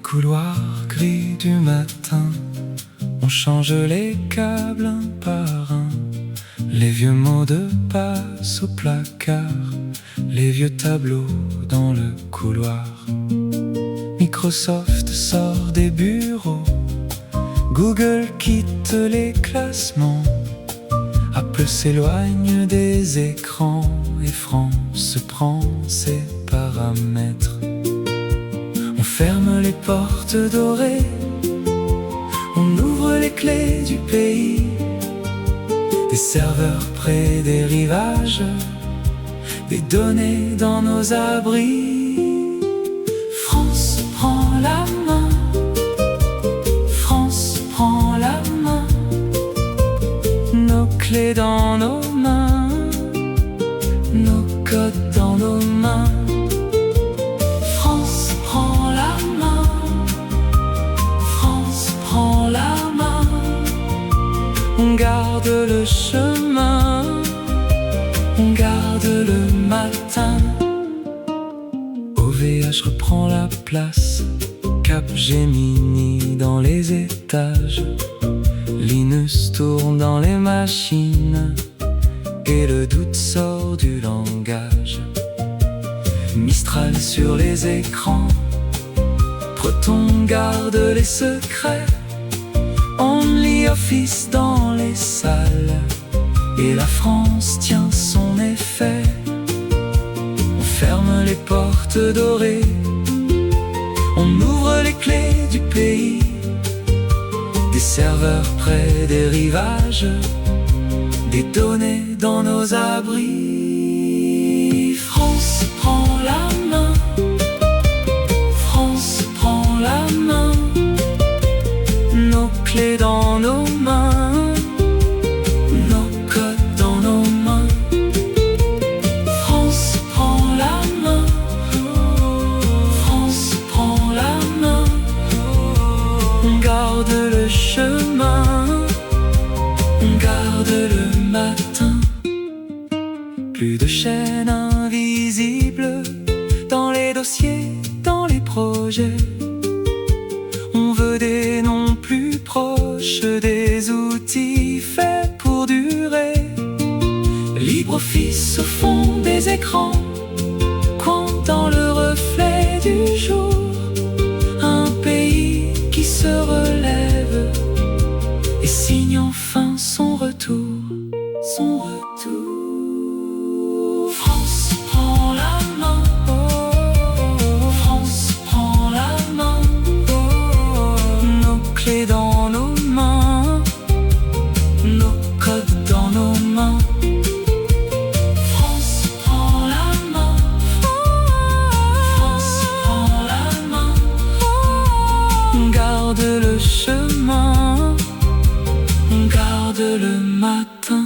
couloirs gris du matin, on change les câbles un par un. Les vieux mots de passe au placard, les vieux tableaux dans le couloir. Microsoft sort des bureaux, Google quitte les classements, Apple s'éloigne des écrans et France prend ses paramètres. On ferme les portes dorées, on ouvre les clés du pays, des serveurs près des rivages, des données dans nos abris. France prend la main, France prend la main, nos clés dans nos mains, nos codes dans nos mains. France prend la main, France prend la main, on garde le chemin, on garde le matin. OVH reprend la place, Capgemini dans les étages, Linus tourne dans les machines et le doute sort du langage. Mistral sur les écrans, Proton garde les secrets, OnlyOffice dans les salles et la France tient son effet. On ferme les portes dorées, on ouvre les clés du pays, des serveurs près des rivages, des données dans nos abris. France prend la main, France prend la main, nos clés dans nos mains, nos codes dans nos mains. France prend la main, France prend la main, on garde le chemin, on garde le matin. Plus de chaînes invisibles dans les dossiers, dans les projets. On veut des noms plus proches, des outils faits pour durer. LibreOffice au fond des écrans, coin dans le reflet du jour. Un pays qui se relève et signe enfin son retour, son retour. France prend la main, France prend la main, nos clés dans nos mains, nos codes dans nos mains. France prend la main, France prend la main, on garde le chemin, on garde le matin.